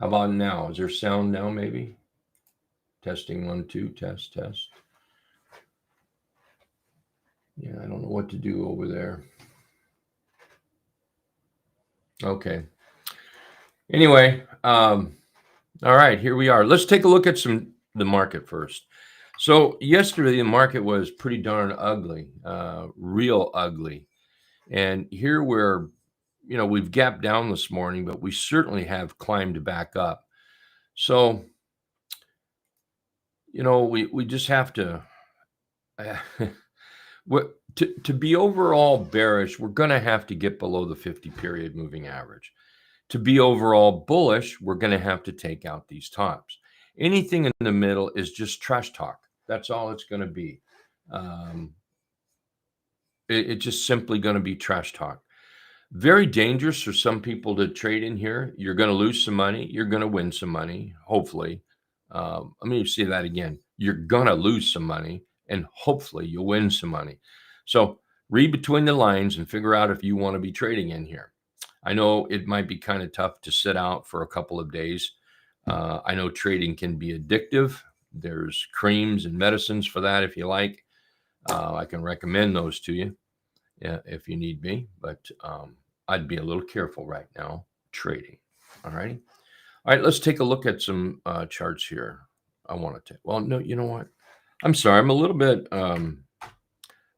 How about now? Is there sound now maybe? Testing 1, 2, test, test. Yeah, I don't know what to do over there. Okay. Anyway, all right, here we are. Let's take a look at the market first. So yesterday the market was pretty darn ugly, real ugly. And here we've gapped down this morning, but we certainly have climbed back up. So, we just have to to be overall bearish, we're going to have to get below the 50 period moving average. To be overall bullish, we're going to have to take out these tops. Anything in the middle is just trash talk. That's all it's going to be. It's just simply going to be trash talk. Very dangerous for some people to trade in here. You're going to lose some money. You're going to win some money, hopefully. Let me say that again. You're going to lose some money, and hopefully you'll win some money. So read between the lines and figure out if you want to be trading in here. I know it might be kind of tough to sit out for a couple of days. I know trading can be addictive. There's creams and medicines for that if you like. I can recommend those to you if you need me, but I'd be a little careful right now trading. All right. All right, let's take a look at some charts here. I want to take, well, no, you know what? I'm sorry. I'm a little bit, I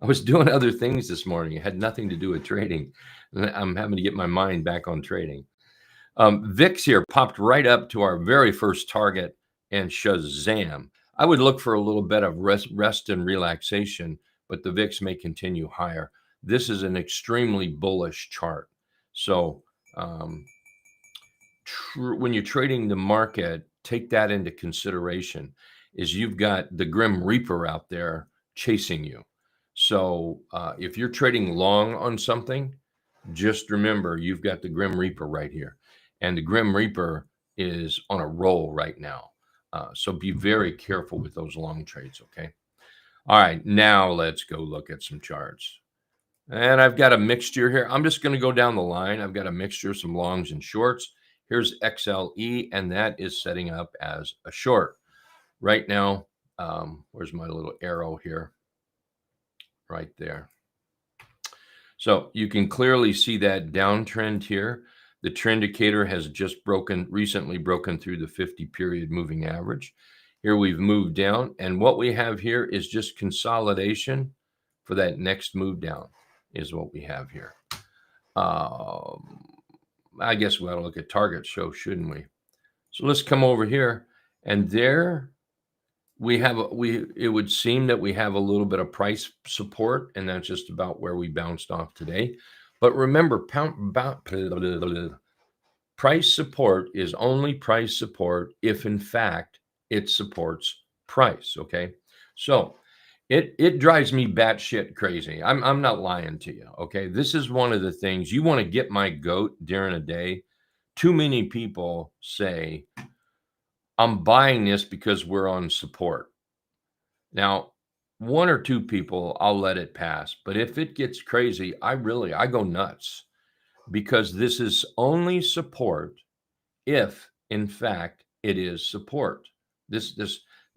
was doing other things this morning. It had nothing to do with trading. I'm having to get my mind back on trading. VIX here popped right up to our very first target and shazam. I would look for a little bit of rest and relaxation, but the VIX may continue higher. This is an extremely bullish chart. So when you're trading the market, take that into consideration, is you've got the Grim Reaper out there chasing you. So if you're trading long on something, just remember you've got the Grim Reaper right here. And the Grim Reaper is on a roll right now. So be very careful with those long trades, okay? All right, now let's go look at some charts. And I've got a mixture here. I'm just going to go down the line. I've got a mixture of some longs and shorts. Here's XLE, and that is setting up as a short. Right now, where's my little arrow here? Right there. So you can clearly see that downtrend here. The trend indicator has just recently broken through the 50 period moving average. Here we've moved down, and what we have here is just consolidation for that next move down is what we have here. I guess we ought to look at target show, shouldn't we? So let's come over here, and there we have it would seem that we have a little bit of price support, and that's just about where we bounced off today. But remember, price support is only price support if in fact it supports price. Okay, so it drives me batshit crazy. I'm not lying to you. Okay, this is one of the things you want to get my goat during a day. Too many people say, I'm buying this because we're on support. Now, one or two people, I'll let it pass. But if it gets crazy, I go nuts, because this is only support if, in fact, it is support.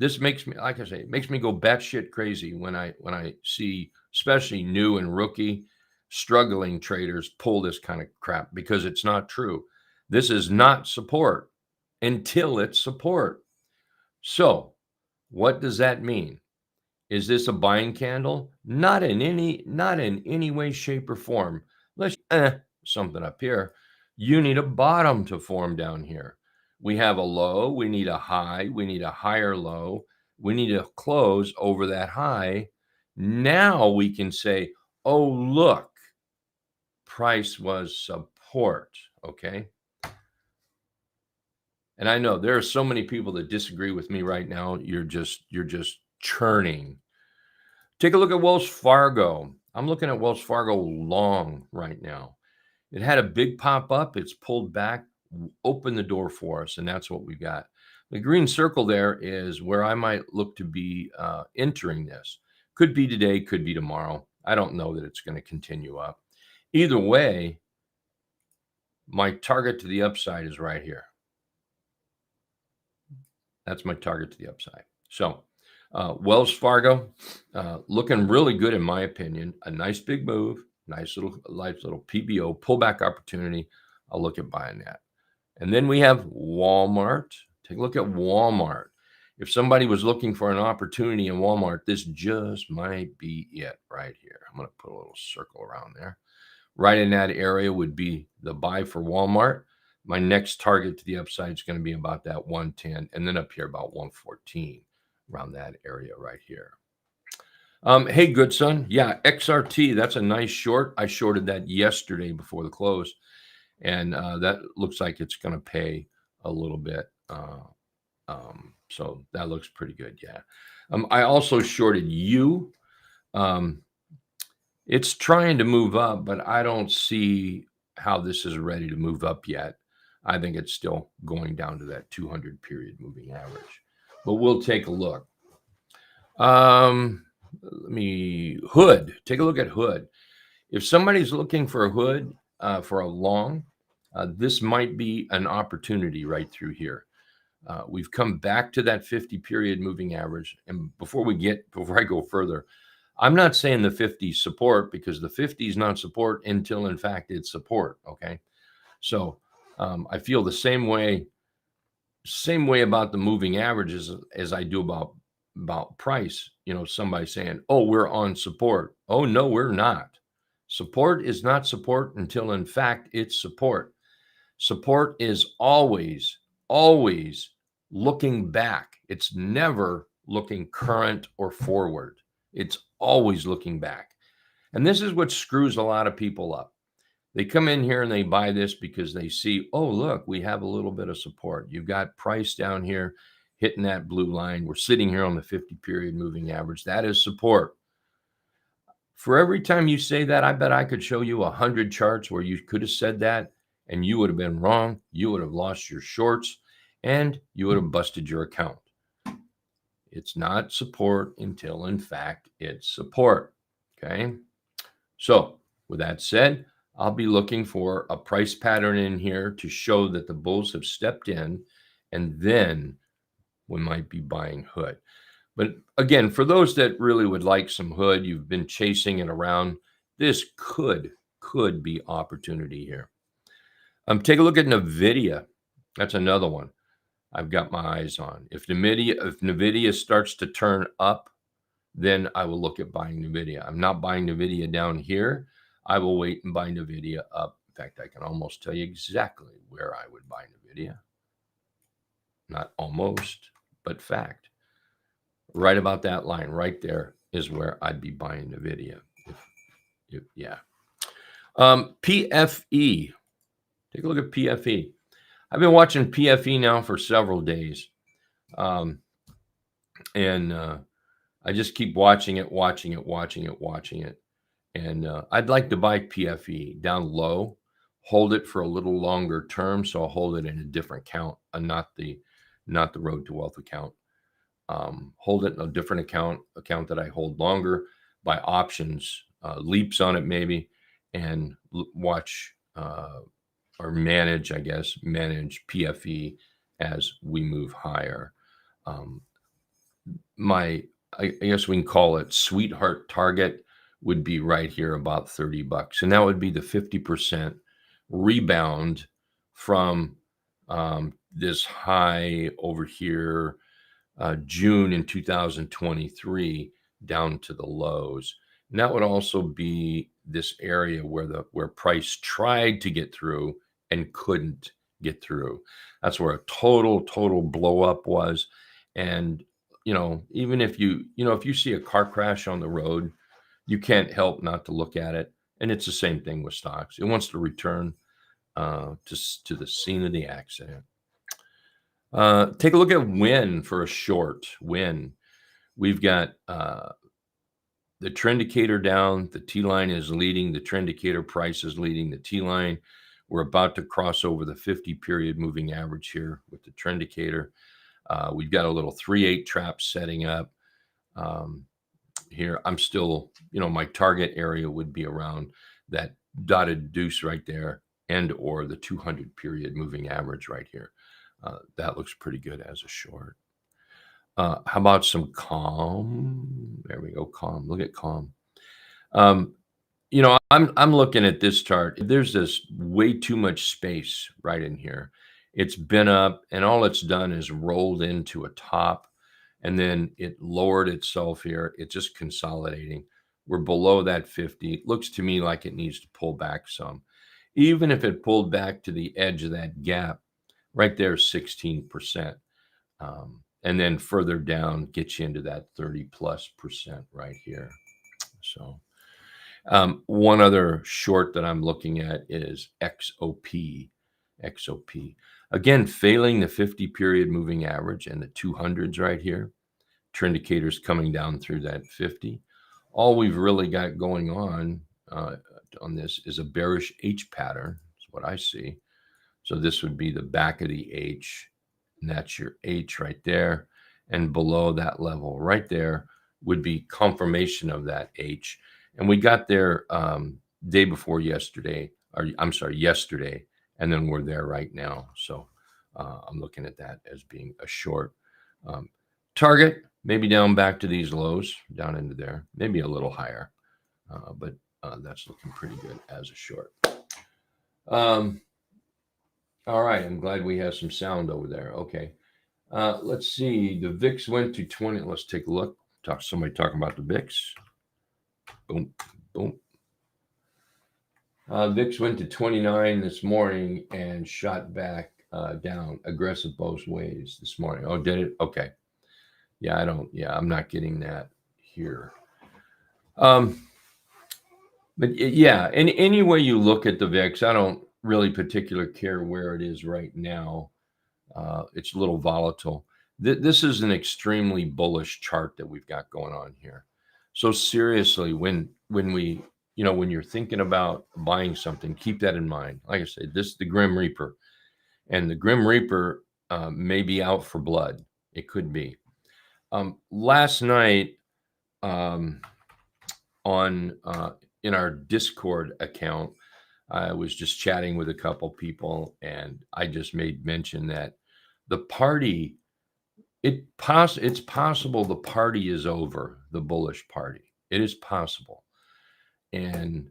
This makes me, like I say, it makes me go batshit crazy when I see, especially new and rookie struggling traders pull this kind of crap, because it's not true. This is not support until it's support. So what does that mean? Is this a buying candle? Not in any way, shape, or form. Let's something up here. You need a bottom to form down here. We have a low, we need a high, we need a higher low, we need to close over that high. Now we can say, oh, look, price was support, okay? And I know there are so many people that disagree with me right now. You're just churning. Take a look at Wells Fargo. I'm looking at Wells Fargo long right now. It had a big pop up. It's pulled back, opened the door for us, and that's what we got. The green circle there is where I might look to be entering this. Could be today, could be tomorrow. I don't know that it's going to continue up. Either way, my target to the upside is right here. That's my target to the upside. So Wells Fargo, looking really good in my opinion. A nice big move, nice little PBO pullback opportunity. I'll look at buying that. And then we have Walmart. Take a look at Walmart. If somebody was looking for an opportunity in Walmart, this just might be it right here. I'm going to put a little circle around there. Right in that area would be the buy for Walmart. My next target to the upside is going to be about that 110, and then up here about 114, around that area right here. Hey, good son. Yeah, XRT, that's a nice short. I shorted that yesterday before the close, and that looks like it's going to pay a little bit. So that looks pretty good. Yeah. I also shorted you. It's trying to move up, but I don't see how this is ready to move up yet. I think it's still going down to that 200 period moving average, but we'll take a look. Hood. Take a look at Hood. If somebody's looking for a Hood for a long, this might be an opportunity right through here. We've come back to that 50 period moving average. And before I go further, I'm not saying the 50 is support, because the 50 is not support until in fact it's support. Okay. So I feel the same way about the moving averages as I do about price. Somebody saying, oh, we're on support. Oh, no, we're not. Support is not support until in fact it's support. Support is always looking back. It's never looking current or forward. It's always looking back. And this is what screws a lot of people up. They come in here and they buy this because they see, oh, look, we have a little bit of support. You've got price down here hitting that blue line. We're sitting here on the 50 period moving average. That is support. For every time you say that, I bet I could show you 100 charts where you could have said that and you would have been wrong. You would have lost your shorts and you would have busted your account. It's not support until in fact it's support. Okay. So with that said, I'll be looking for a price pattern in here to show that the bulls have stepped in, and then we might be buying Hood. But again, for those that really would like some Hood, you've been chasing it around, this could be opportunity here. Take a look at NVIDIA. That's another one I've got my eyes on. If NVIDIA starts to turn up, then I will look at buying NVIDIA. I'm not buying NVIDIA down here. I will wait and buy NVIDIA up. In fact, I can almost tell you exactly where I would buy NVIDIA. Not almost, but fact. Right about that line right there is where I'd be buying NVIDIA. Yeah. PFE. Take a look at PFE. I've been watching PFE now for several days. And I just keep watching it. And I'd like to buy PFE down low, hold it for a little longer term. So I'll hold it in a different account, not the Road to Wealth account. Hold it in a different account that I hold longer, buy options, leaps on it maybe, and watch or manage PFE as we move higher. I guess we can call it sweetheart target would be right here about $30. And that would be the 50% rebound from this high over here, June in 2023 down to the lows. And that would also be this area where price tried to get through and couldn't get through. That's where a total blow up was. And even if you see a car crash on the road, you can't help not to look at it. And it's the same thing with stocks. It wants to return to the scene of the accident. Take a look at Win for a short. Win. We've got the trend indicator down. The T line is leading. The trend indicator price is leading the T line. We're about to cross over the 50 period moving average here with the trend indicator. We've got a little 3/8 trap setting up here. I'm still, my target area would be around that dotted deuce right there and or the 200 period moving average right here. That looks pretty good as a short. How about some calm? There we go, calm. Look at calm. Um, I'm looking at this chart. There's this way too much space right in here. It's been up, and all it's done is rolled into a top, and then it lowered itself here. It's just consolidating. We're below that 50. It looks to me like it needs to pull back some. Even if it pulled back to the edge of that gap, right there, 16%. And then further down, get you into that 30+% right here. So one other short that I'm looking at is XOP. XOP. Again, failing the 50 period moving average and the 200s right here. Trend indicators coming down through that 50. All we've really got going on this is a bearish H pattern. That's what I see. So this would be the back of the H, and that's your H right there. And below that level right there would be confirmation of that H. And we got there day before yesterday, or I'm sorry, yesterday, and then we're there right now. So I'm looking at that as being a short. Target, maybe down back to these lows, down into there, maybe a little higher, but that's looking pretty good as a short. All right, I'm glad we have some sound over there. Okay, let's see. The VIX went to 20. Let's take a look. Somebody talking about the VIX. Boom, boom. VIX went to 29 this morning and shot back down, aggressive both ways this morning. Oh, did it? Okay. Yeah, I'm not getting that here. But yeah, any way you look at the VIX, I don't really particularly care where it is right now. It's a little volatile. This is an extremely bullish chart that we've got going on here. So seriously, when you're thinking about buying something, keep that in mind. Like I said, this is the Grim Reaper, and the Grim Reaper may be out for blood. It could be. Last night, in our Discord account, I was just chatting with a couple people, and I just made mention that the party, it's possible the party is over, the bullish party. It is possible. And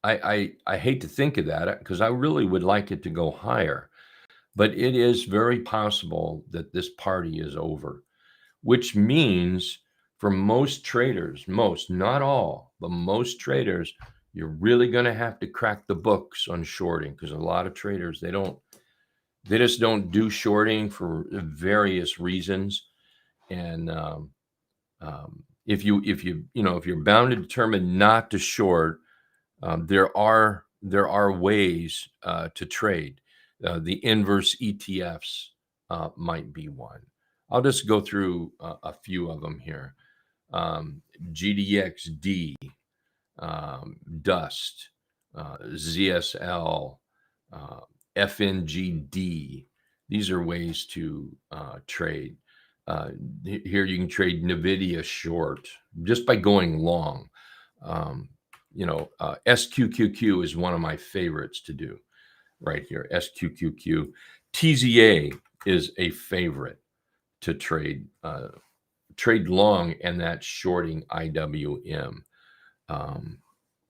I hate to think of that because I really would like it to go higher, but it is very possible that this party is over, which means for most traders, not all, but most traders, you're really going to have to crack the books on shorting, because a lot of traders, they just don't do shorting for various reasons. And if you're bound and determined not to short, there are ways to trade. The inverse ETFs might be one. I'll just go through a few of them here. GDXD, DUST, ZSL, FNGD. These are ways to trade. Here you can trade NVIDIA short just by going long. SQQQ is one of my favorites to do right here. SQQQ. TZA is a favorite to trade long, and that's shorting IWM.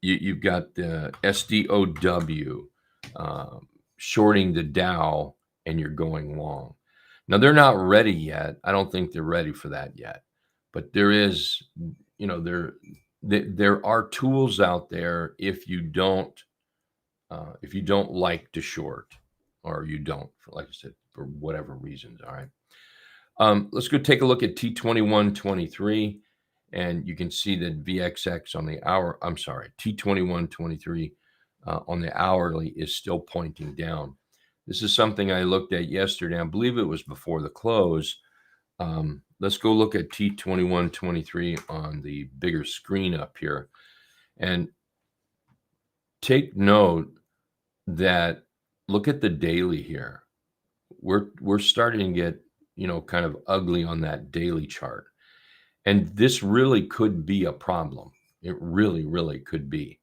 You've got the SDOW shorting the Dow, and you're going long. Now, they're not ready yet. I don't think they're ready for that yet. But there is, there are tools out there if you don't like to short, or you don't, like I said, for whatever reasons. All right. Let's go take a look at T2123, and you can see that VXX on the hour, I'm sorry, T2123 on the hourly is still pointing down. This is something I looked at yesterday. I believe it was before the close. Let's go look at T2123 on the bigger screen up here, and take note that look at the daily here. We're starting to get kind of ugly on that daily chart. And this really could be a problem. It really, really could be.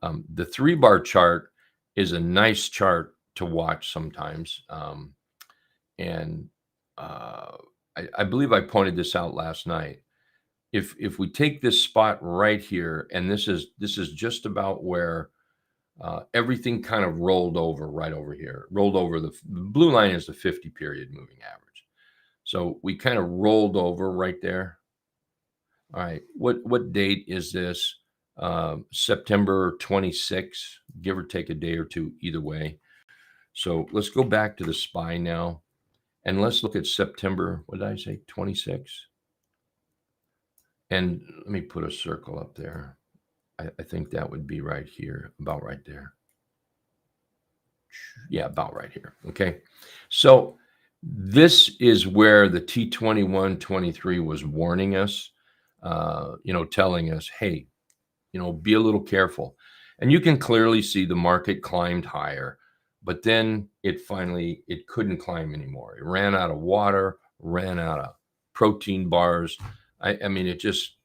The 3-bar chart is a nice chart to watch sometimes. And I believe I pointed this out last night. If we take this spot right here, and this is just about where everything kind of rolled over right over here, rolled over. The blue line is the 50 period moving average. So we kind of rolled over right there. All right, what date is this? September 26, give or take a day or two, either way. So let's go back to the SPY now, and let's look at September, what did I say, 26? And let me put a circle up there. I think that would be right here, about right there. Yeah, about right here. Okay. So this is where the T2123 was warning us, telling us, hey, be a little careful. And you can clearly see the market climbed higher, but then it couldn't climb anymore. It ran out of water, ran out of protein bars. I mean, it just,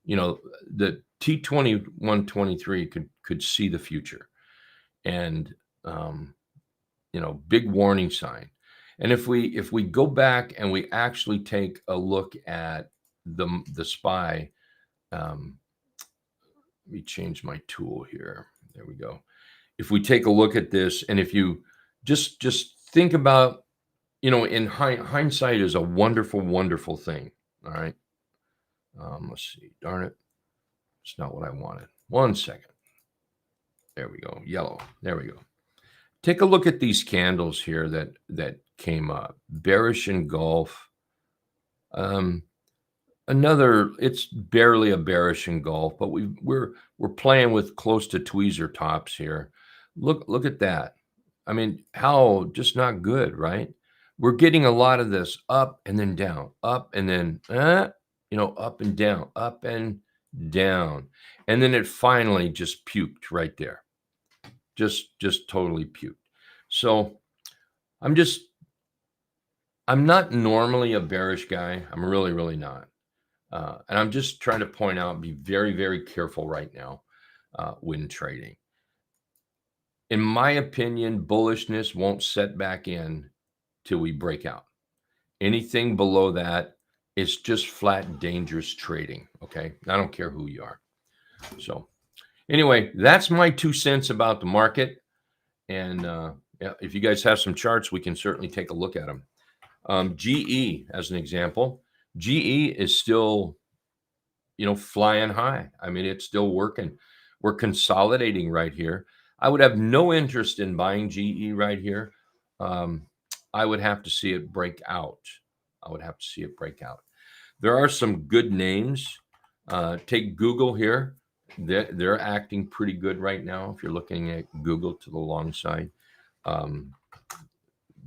the T2123 could see the future. And, big warning sign. And if we go back and we actually take a look at the SPY, let me change my tool here. There we go. If we take a look at this, and if you just think about, in hindsight is a wonderful, wonderful thing. All right. Let's see. Darn it. It's not what I wanted. 1 second. There we go. Yellow. There we go. Take a look at these candles here that came up. Bearish engulf. It's barely a bearish engulf, but we're playing with close to tweezer tops here. Look at that. I mean, how just not good, right? We're getting a lot of this up and then down, up and then up and down, up and down. And then it finally just puked right there. Just totally puked. So I'm not normally a bearish guy. I'm really, really not. And I'm just trying to point out, be very, very careful right now when trading. In my opinion, bullishness won't set back in till we break out. Anything below that is just flat dangerous trading. Okay. I don't care who you are. So anyway, that's my 2 cents about the market. And if you guys have some charts, we can certainly take a look at them. GE as an example, GE is still, flying high. I mean, it's still working. We're consolidating right here. I would have no interest in buying GE right here. I would have to see it break out. There are some good names. Take Google here. They're acting pretty good right now. If you're looking at Google to the long side,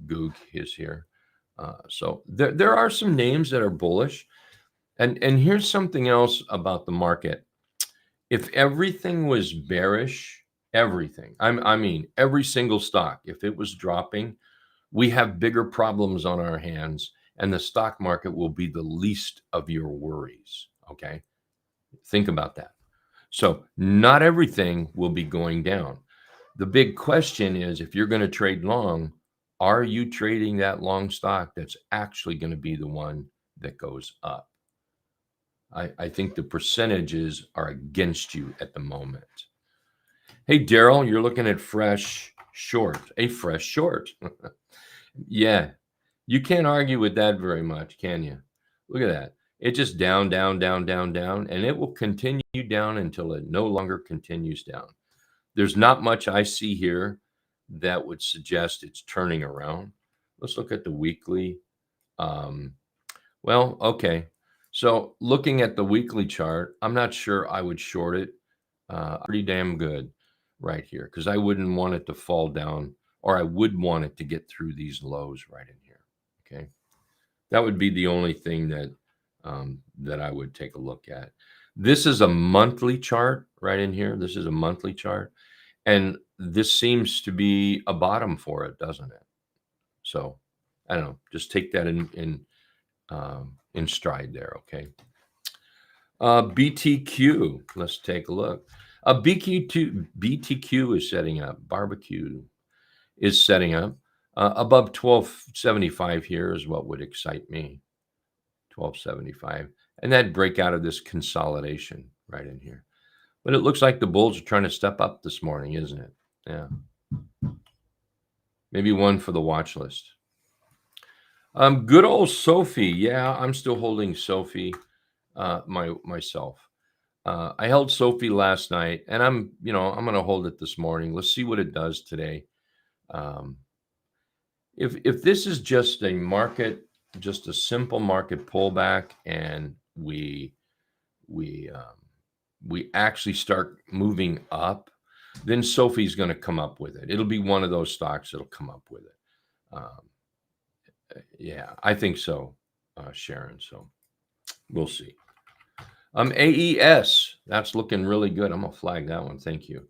Goog is here. So there are some names that are bullish. And here's something else about the market. If everything was bearish, everything, I mean, every single stock, if it was dropping, we have bigger problems on our hands, and the stock market will be the least of your worries. Okay. Think about that. So not everything will be going down. The big question is, if you're going to trade long, are you trading that long stock that's actually going to be the one that goes up? I think the percentages are against you at the moment. Hey, Daryl, you're looking at fresh short, a fresh short. Yeah, you can't argue with that very much, can you? Look at that. It just down, down, down, down, down, and it will continue down until it no longer continues down. There's not much I see here that would suggest it's turning around. Let's look at the weekly. Well, okay. So looking at the weekly chart, I'm not sure I would short it. Pretty damn good right here, because I wouldn't want it to fall down, or I would want it to get through these lows right in here. Okay. That would be the only thing that I would take a look at. This is a monthly chart right in here. This is a monthly chart. And this seems to be a bottom for it, doesn't it? So I don't know. Just take that in stride there. Okay. BTQ. Let's take a look. BTQ is setting up. Barbecue is setting up. Above 1275 here is what would excite me. 1275, and that break out of this consolidation right in here. But it looks like the bulls are trying to step up this morning, isn't it? Yeah. Maybe one for the watch list. Good old Sophie. Yeah, I'm still holding Sophie myself. I held Sophie last night, and I'm going to hold it this morning. Let's see what it does today. Um, if this is just a market, just a simple market pullback, and we actually start moving up, then Sophie's going to come up with it. It'll be one of those stocks that'll come up with it. Yeah, I think so, Sharon. So we'll see. AES, that's looking really good. I'm gonna flag that one. Thank you.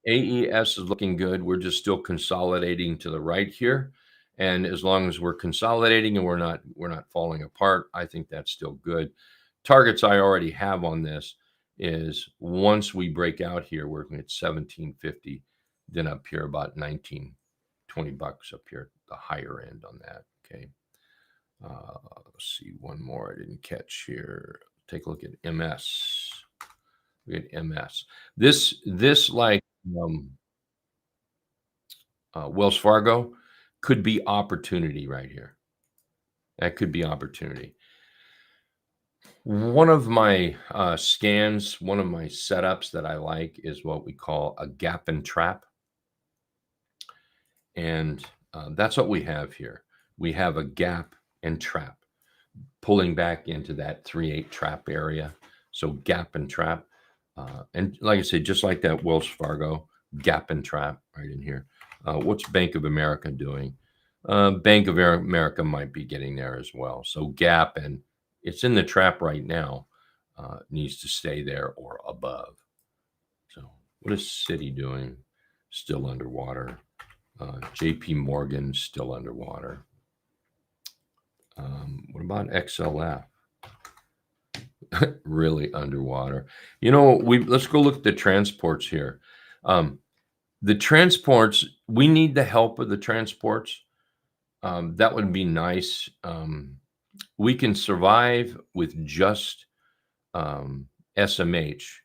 AES is looking good. We're just still consolidating to the right here, and as long as we're consolidating and we're not falling apart, I think that's still good. Targets I already have on this is once we break out here, we're at 1750, then up here about 19, 20 bucks up here, the higher end on that. Okay. Let's see, one more I didn't catch here. Take a look at MS. We had MS. This like Wells Fargo could be opportunity right here. That could be opportunity. One of my scans, one of my setups that I like is what we call a gap and trap. And that's what we have here. We have a gap and trap pulling back into that 3/8 trap area. So gap and trap. And like I said, just like that Wells Fargo gap and trap right in here. What's Bank of America doing? Bank of America might be getting there as well. So gap, and it's in the trap right now. Needs to stay there or above. So what is Citi doing? Still underwater. JP Morgan still underwater. What about XLF? Really underwater. Let's go look at the transports here. The transports, we need the help of the transports. That would be nice. We can survive with just SMH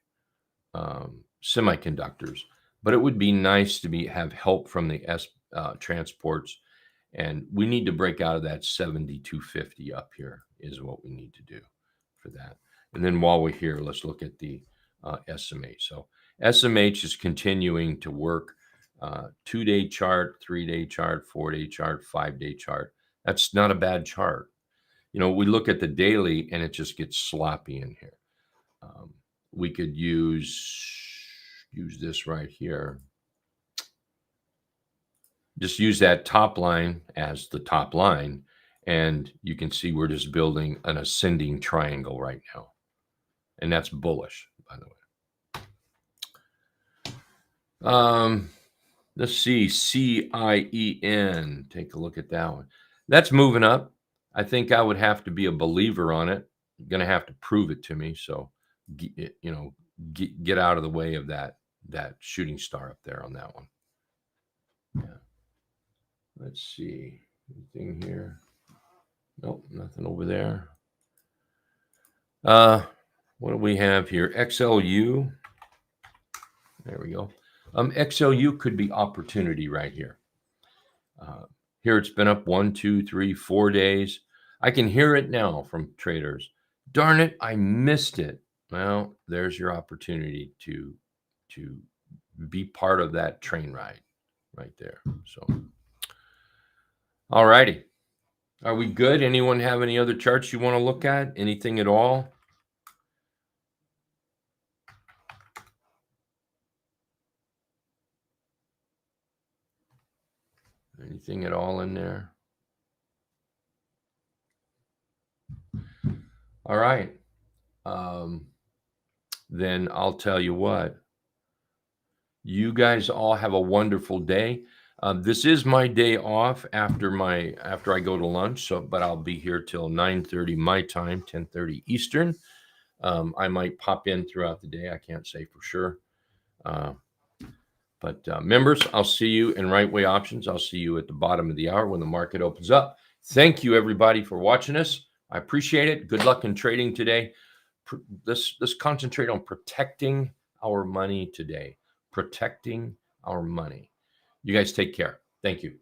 semiconductors, but it would be nice to have help from the transports, and we need to break out of that 7250 up here is what we need to do for that. And then while we're here, let's look at the SMH. So SMH is continuing to work. 2-day chart, 3-day chart, 4-day chart, 5-day chart. That's not a bad chart. We look at the daily and it just gets sloppy in here. We could use this right here. Just use that top line as the top line, and you can see we're just building an ascending triangle right now. And that's bullish, by the way. Let's see, CIEN. Take a look at that one. That's moving up. I think I would have to be a believer on it. You're going to have to prove it to me. So, get out of the way of that shooting star up there on that one. Yeah. Let's see. Anything here? Nope, nothing over there. What do we have here? XLU. There we go. XLU could be opportunity right here. Here it's been up 1, 2, 3, 4 days. I can hear it now from traders. Darn it, I missed it. Well, there's your opportunity to be part of that train ride right there. So, all righty. Are we good? Anyone have any other charts you want to look at? Anything at all? Anything at all in there? All right. Then I'll tell you what. You guys all have a wonderful day. This is my day off after I go to lunch. But I'll be here till 9:30 my time, 10:30 Eastern. I might pop in throughout the day. I can't say for sure. But members, I'll see you in Right Way Options. I'll see you at the bottom of the hour when the market opens up. Thank you, everybody, for watching us. I appreciate it. Good luck in trading today. Let's concentrate on protecting our money today. Protecting our money. You guys take care. Thank you.